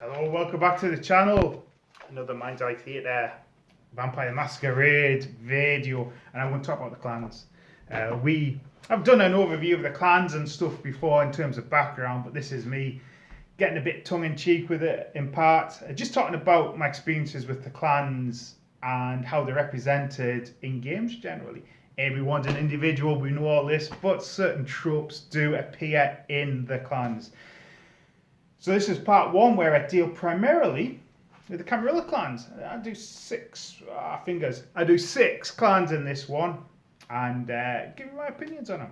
Hello, welcome back to the channel. Another Mind's Eye Theatre Vampire Masquerade video, and I'm going to talk about the clans. I've done an overview of the clans and stuff before in terms of background, but this is me getting a bit tongue-in-cheek with it in part. Just talking about my experiences with the clans and how they're represented in games generally. Everyone's an individual, we know all this, but certain tropes do appear in the clans. So this is part one, where I deal primarily with the Camarilla clans. I do six clans in this one, and give you my opinions on them.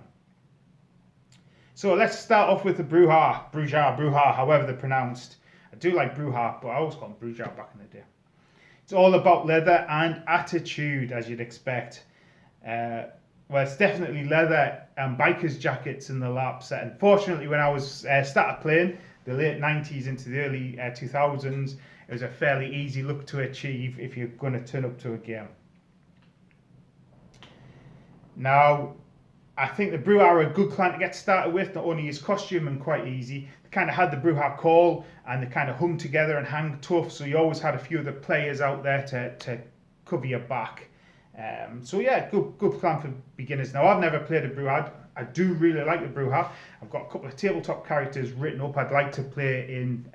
So let's start off with the Bruja, however they're pronounced. I do like Bruja, but I always call them Bruja back in the day. It's all about leather and attitude, as you'd expect. Well, it's definitely leather and biker's jackets in the LARP set. Unfortunately, when I was started playing, the late 90s into the early 2000s, it was a fairly easy look to achieve if you're going to turn up to a game. Now, I think the Bruja are a good clan to get started with. Not only is costume and quite easy, they kind of had the Bruja call and they kind of hung together and hang tough, so you always had a few of the players out there to cover your back. So yeah, good clan for beginners. Now, I've never played a Bruja. I do really like the Bruja. I've got a couple of tabletop characters written up I'd like to play in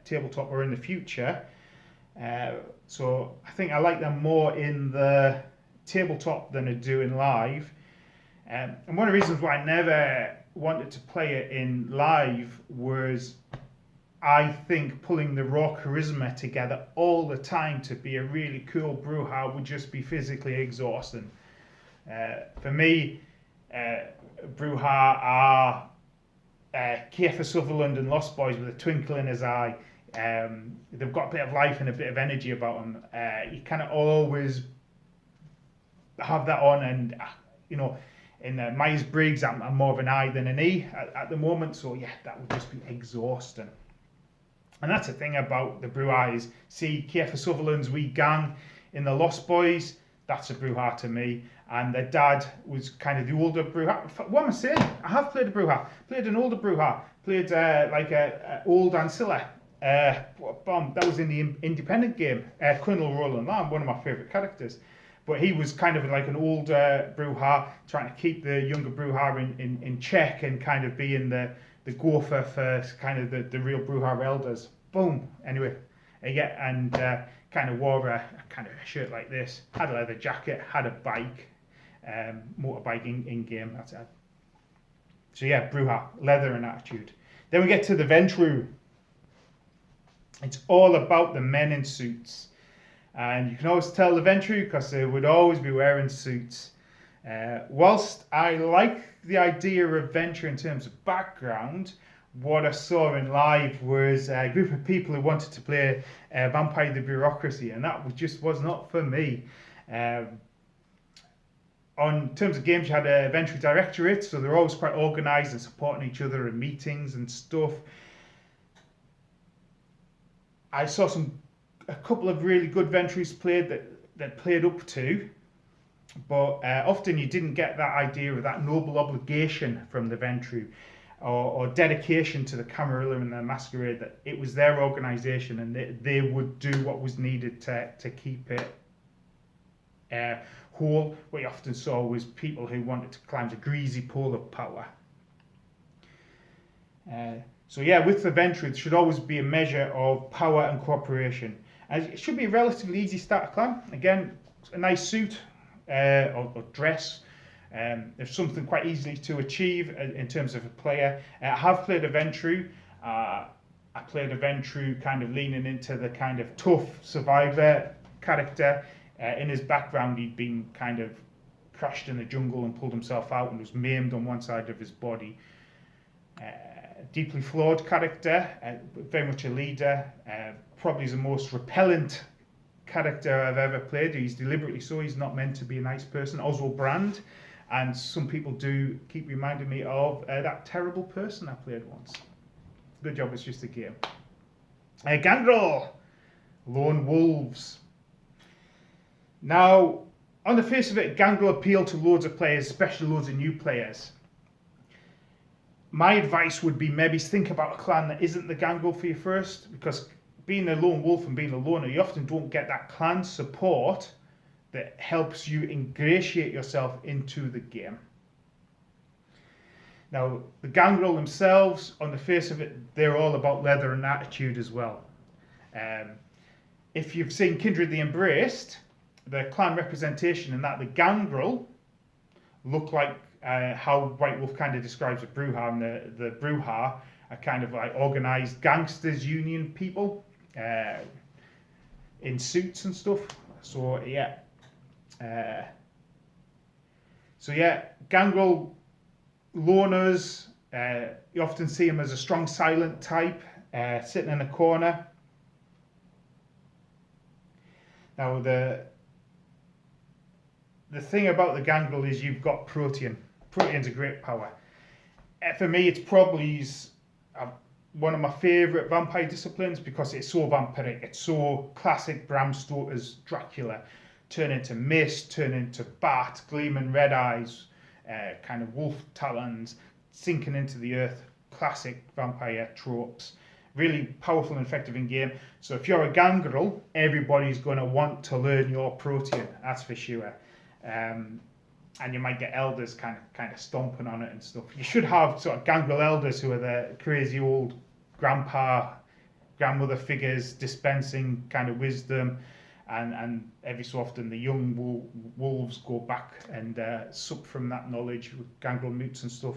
tabletop or in the future. So I think I like them more in the tabletop than I do in live. And one of the reasons why I never wanted to play it in live was I think pulling the raw charisma together all the time to be a really cool Bruja would just be physically exhausting. For me, Bruja are Kiefer Sutherland and Lost Boys with a twinkle in his eye. They've got a bit of life and a bit of energy about them. You kind of always have that on, and you know, in Myers-Briggs, I'm more of an I than an E at the moment. So yeah, that would just be exhausting. And that's the thing about the Bruja is, see Kiefer Sutherland's wee gang in the Lost Boys, that's a Bruja to me. And their dad was kind of the older Bruja. What am I saying? I have played a Bruja. Played an older Bruja. Played like a old Ancilla. That was in the independent game. Colonel Roland Lamb, one of my favourite characters. But he was kind of like an older Bruja, trying to keep the younger Bruja in check and kind of being the gopher for kind of the real Bruja elders. Boom. Anyway, yeah, and kind of wore a kind of a shirt like this. Had a leather jacket. Had a bike. Motorbike in game. That's it. So yeah, Bruja, leather and attitude. Then we get to the Ventrue. It's all about the men in suits, and you can always tell the Ventrue because they would always be wearing suits. Whilst I like the idea of Ventrue in terms of background, what I saw in live was a group of people who wanted to play Vampire the Bureaucracy, and that just was not for me. On terms of games, you had a Ventrue Directorate, so they're always quite organised and supporting each other in meetings and stuff. I saw a couple of really good Ventrues played that played up to, but often you didn't get that idea of that noble obligation from the Ventrue or dedication to the Camarilla and the Masquerade, that it was their organisation and they would do what was needed to keep it whole. What you often saw was people who wanted to climb the greasy pole of power. So yeah, with the Ventrue, there should always be a measure of power and cooperation. And it should be a relatively easy starter clan. Again, a nice suit or dress. There's something quite easily to achieve in terms of a player. I have played a Ventrue. I played a Ventrue kind of leaning into the kind of tough survivor character. In his background, he'd been kind of crashed in the jungle and pulled himself out and was maimed on one side of his body. Deeply flawed character, very much a leader, probably the most repellent character I've ever played. He's deliberately so, he's not meant to be a nice person. Oswald Brand, and some people do keep reminding me of that terrible person I played once. Good job, it's just a game. Gangrel, Lone Wolves. Now, on the face of it, Gangrel appealed to loads of players, especially loads of new players. My advice would be maybe think about a clan that isn't the Gangrel for you first, because being a lone wolf and being a loner, you often don't get that clan support that helps you ingratiate yourself into the game. Now, the gangrel themselves, on the face of it, they're all about leather and attitude as well. If you've seen Kindred the Embraced, the clan representation in that, the gangrel look like how White Wolf kind of describes the Bruja, and the Bruja are kind of like organised gangsters union people in suits and stuff. So yeah. Gangrel loners, you often see him as a strong silent type, sitting in a corner. Now the thing about the gangrel is you've got protein. Protein's a great power. For me, it's probably one of my favourite vampire disciplines because it's so vampiric. It's so classic Bram Stoker's Dracula. Turn into mist, turn into bat, gleaming red eyes, kind of wolf talons, sinking into the earth. Classic vampire tropes. Really powerful and effective in game. So if you're a gangrel, everybody's going to want to learn your protein. That's for sure. And you might get elders kind of stomping on it and stuff. You should have sort of gangrel elders who are the crazy old grandmother figures dispensing kind of wisdom, and every so often the young wolves go back and sup from that knowledge with gangrel moots and stuff.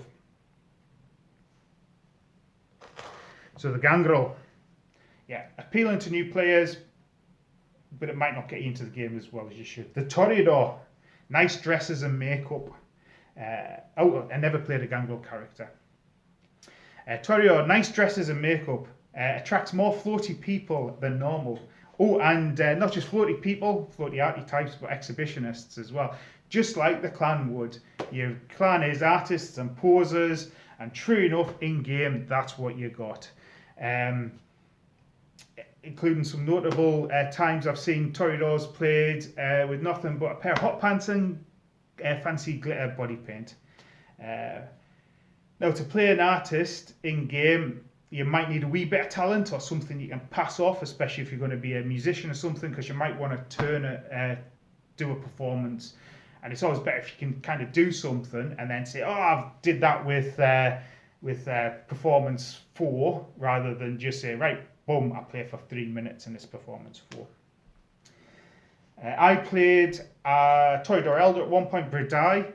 So the gangrel, yeah, appealing to new players, but it might not get you into the game as well as you should. The Toreador. Nice dresses and makeup. I never played a gangrel character. Toreador, nice dresses and makeup. Attracts more floaty people than normal. Oh, and not just floaty people, floaty archetypes, but exhibitionists as well. Just like the clan would. Your clan is artists and posers, and true enough, in-game, that's what you got. Including some notable times I've seen Toreadors played with nothing but a pair of hot pants and fancy glitter body paint. Now, to play an artist in-game, you might need a wee bit of talent or something you can pass off, especially if you're going to be a musician or something, because you might want to do a performance. And it's always better if you can kind of do something and then say, oh, I did that with performance 4, rather than just say, right, boom, I play for 3 minutes in this performance 4. I played Toreador Elder at one point, Bredai,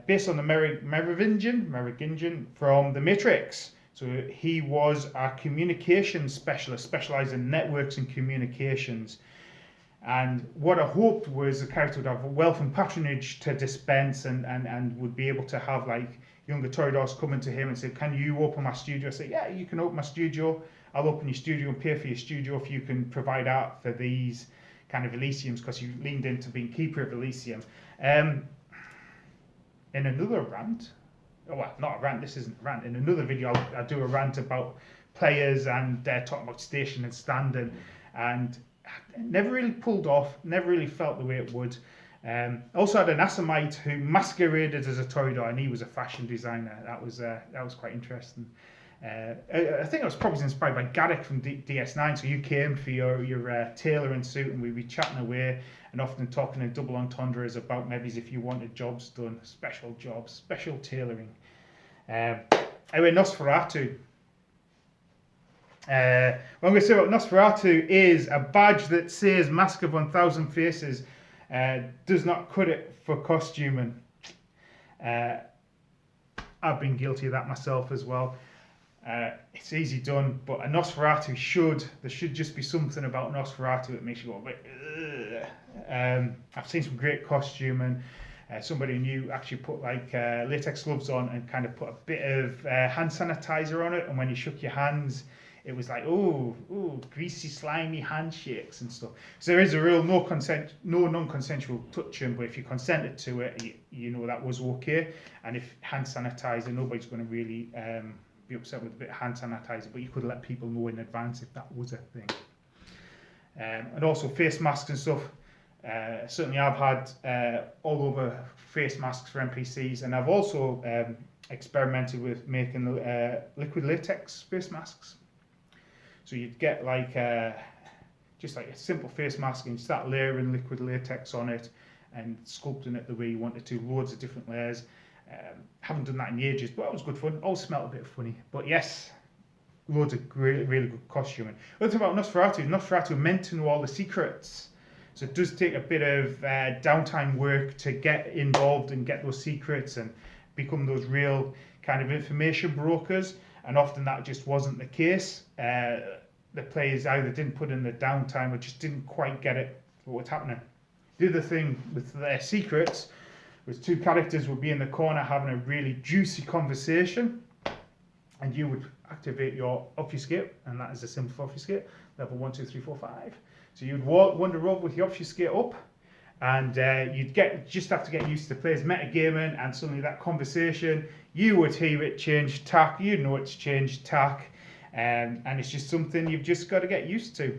based on the Merovingian from The Matrix. So he was a communications specialist, specialised in networks and communications. And what I hoped was the character would have wealth and patronage to dispense, and would be able to have like younger Toreadors coming to him and say, can you open my studio? I say, yeah, you can open my studio. I'll open your studio and pay for your studio if you can provide art for these kind of Elysiums, because you leaned into being keeper of Elysium. In another rant, well, not a rant, this isn't a rant. In another video, I'll do a rant about players and talk about station and standing, and it never really pulled off, never really felt the way it would. Also had an Assamite who masqueraded as a Toreador, and he was a fashion designer. That was quite interesting. I think I was probably inspired by Garrick from DS9. So you came for your tailoring suit, and we'd be chatting away, and often talking in double entendres about maybe if you wanted jobs done, special jobs, special tailoring. Anyway, Nosferatu. What I'm going to say about Nosferatu is a badge that says Mask of 1,000 Faces does not cut it for costuming. I've been guilty of that myself as well. It's easy done, but a Nosferatu there should just be something about Nosferatu that makes you go a bit, ugh. I've seen some great costuming. Somebody new actually put like latex gloves on and kind of put a bit of hand sanitizer on it, and when you shook your hands, it was like, oh, greasy, slimy handshakes and stuff. So there is a real no non-consensual touching, but if you consented to it, you know that was okay. And if hand sanitizer, nobody's going to really be upset with a bit of hand sanitizer, but you could let people know in advance if that was a thing. And also face masks and stuff. Certainly I've had all over face masks for NPCs, and I've also experimented with making liquid latex face masks. So you'd get like just like a simple face mask and start layering liquid latex on it and sculpting it the way you wanted to, loads of different layers. Haven't done that in ages, but it was good fun. All smelled a bit funny, but yes, loads of great, really good costuming. Another thing about Nosferatu meant to know all the secrets. So it does take a bit of downtime work to get involved and get those secrets and become those real kind of information brokers. And often that just wasn't the case. The players either didn't put in the downtime or just didn't quite get it for what's happening. The other thing with their secrets was two characters would be in the corner having a really juicy conversation, and you would activate your obfuscate, and that is a simple obfuscate, level 1, 2, 3, 4, 5. So you'd wander up with your obfuscate up, and you'd just have to get used to players metagaming, and suddenly that conversation, you would hear it change tack, you know it's changed tack, and it's just something you've just got to get used to.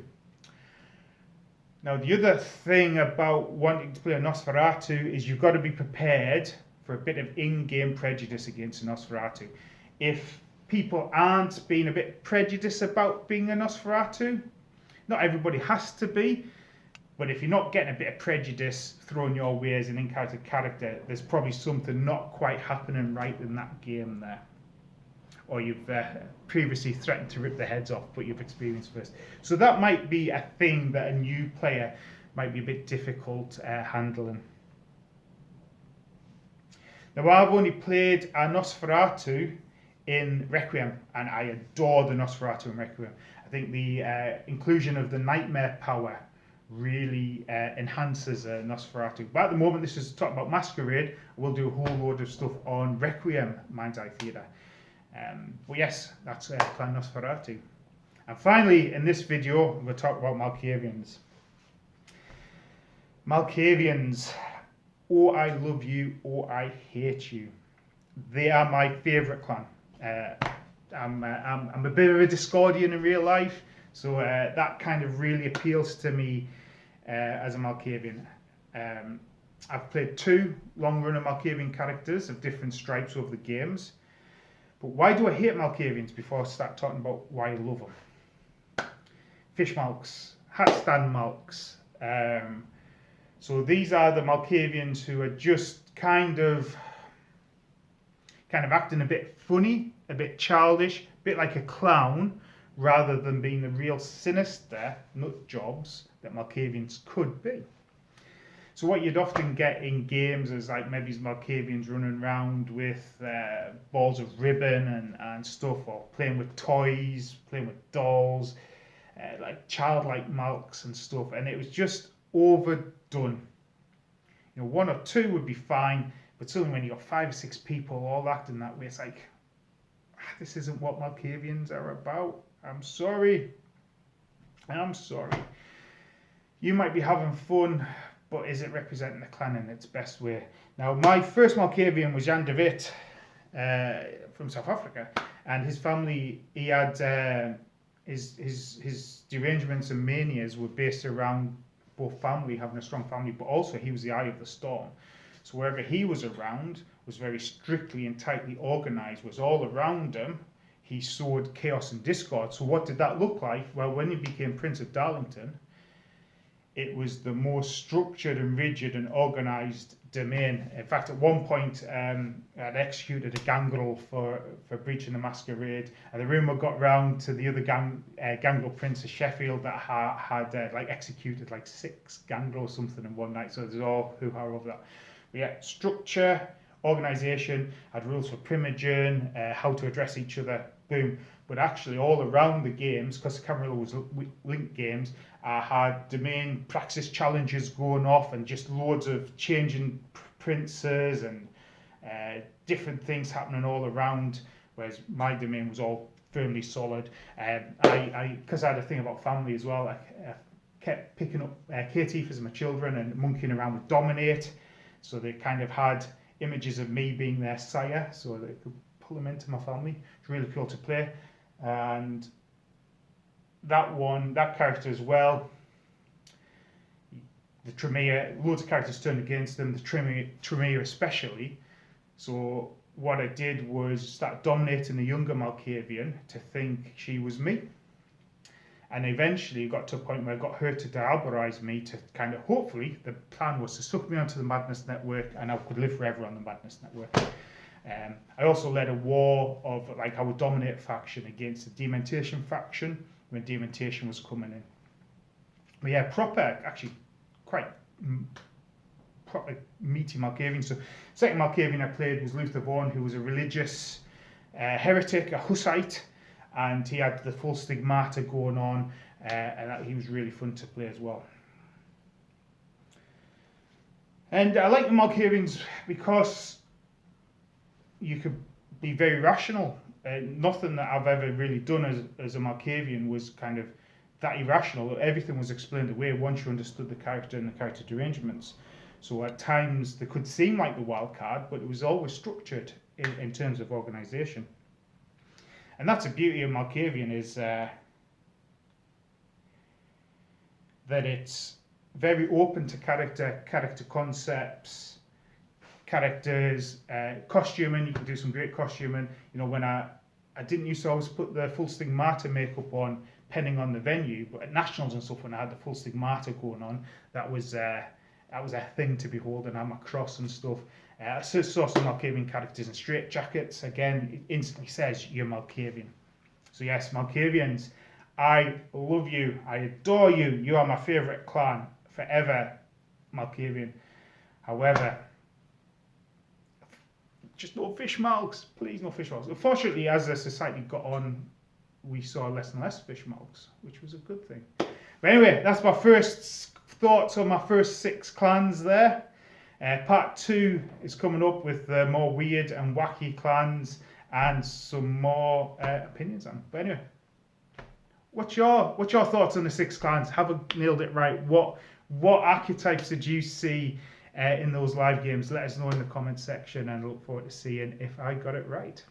Now, the other thing about wanting to play a Nosferatu is you've got to be prepared for a bit of in-game prejudice against a Nosferatu. If people aren't being a bit prejudiced about being a Nosferatu, not everybody has to be, but if you're not getting a bit of prejudice thrown your way as an in-character character, there's probably something not quite happening right in that game there. Or you've previously threatened to rip their heads off, but you've experienced first. So that might be a thing that a new player might be a bit difficult handling. Now, I've only played a Nosferatu in Requiem, and I adore the Nosferatu in Requiem. I think the inclusion of the nightmare power really enhances Nosferatu. But at the moment, this is talking about Masquerade. We'll do a whole load of stuff on Requiem Mind's Eye Theatre. But yes, that's Clan Nosferatu. And finally, in this video, we'll talk about Malkavians. Malkavians, oh I love you, oh I hate you. They are my favourite clan. I'm a bit of a Discordian in real life, so that kind of really appeals to me as a Malkavian. I've played 2 long-running Malkavian characters of different stripes over the games. But why do I hate Malkavians before I start talking about why I love them? Fish Malks, Hatstand Malks. So these are the Malkavians who are just kind of acting a bit funny, a bit childish, a bit like a clown, rather than being the real sinister nut jobs that Malkavians could be. So what you'd often get in games is like maybe Malkavians running around with balls of ribbon and stuff, or playing with toys, playing with dolls, like childlike Malks and stuff, and it was just overdone. You know, 1 or 2 would be fine, but suddenly when you got 5 or 6 people all acting that way, it's like, this isn't what Malkavians are about. I'm sorry. You might be having fun, but is it representing the clan in its best way? Now, my first Malkavian was Jan de Wit from South Africa, and his family, he had his derangements and manias were based around both family, having a strong family, but also he was the eye of the storm. So wherever he was around was very strictly and tightly organised, was all around him. He sowed chaos and discord. So what did that look like? Well, when he became Prince of Darlington, it was the most structured and rigid and organised domain. In fact, at one point, I'd executed a gangrel for breaching the masquerade, and the rumour got round to the other gangrel prince of Sheffield that had executed 6 gangrel or something in one night. So there's all hoo-ha over that. But yeah, structure, organisation, had rules for primogen, how to address each other, boom. But actually all around the games, because the Camarilla was linked games, had domain praxis challenges going off and just loads of changing princes and different things happening all around, whereas my domain was all firmly solid. Because I had a thing about family as well, I kept picking up Caitiff as my children and monkeying around with Dominate, so they kind of had images of me being their sire, so they could pull them into my family. It's really cool to play. And that character as well, the Tremere, loads of characters turned against them, the Tremere especially. So what I did was start dominating the younger Malkavian to think she was me. And eventually it got to a point where it got her to diabolize me to kind of, hopefully, the plan was to suck me onto the Madness Network and I could live forever on the Madness Network. I also led a war of, like, I would dominate a faction against the Dementation faction when Dementation was coming in. But yeah, actually quite proper meaty Malkavian. So second Malkavian I played was Luther Vaughan, who was a religious heretic, a Hussite, and he had the full stigmata going on, and he was really fun to play as well. And I like the Malkavians because you could be very rational. Nothing that I've ever really done as a Malkavian was kind of that irrational. Everything was explained away once you understood the character and the character derangements. So at times they could seem like the wild card, but it was always structured in terms of organisation. And that's the beauty of Malkavian, is that it's very open to character concepts, characters, costuming. You can do some great costuming. You know, when I didn't used to always put the full stigmata makeup on, depending on the venue, but at nationals and stuff, when I had the full stigmata going on, that was a thing to behold, and had my cross and stuff. I saw some Malkavian characters in straitjackets. Again, it instantly says you're Malkavian. So yes, Malkavians, I love you, I adore you. You are my favourite clan forever, Malkavian. However, just no fish marks, please, no fish marks. Unfortunately, as the society got on, we saw less and less fish marks, which was a good thing. But anyway, that's my first thoughts on my first 6 clans there. Part 2 is coming up with more weird and wacky clans and some more opinions on. But anyway, what's your thoughts on the 6 clans? Have I nailed it right? What archetypes did you see in those live games? Let us know in the comment section, and I look forward to seeing if I got it right.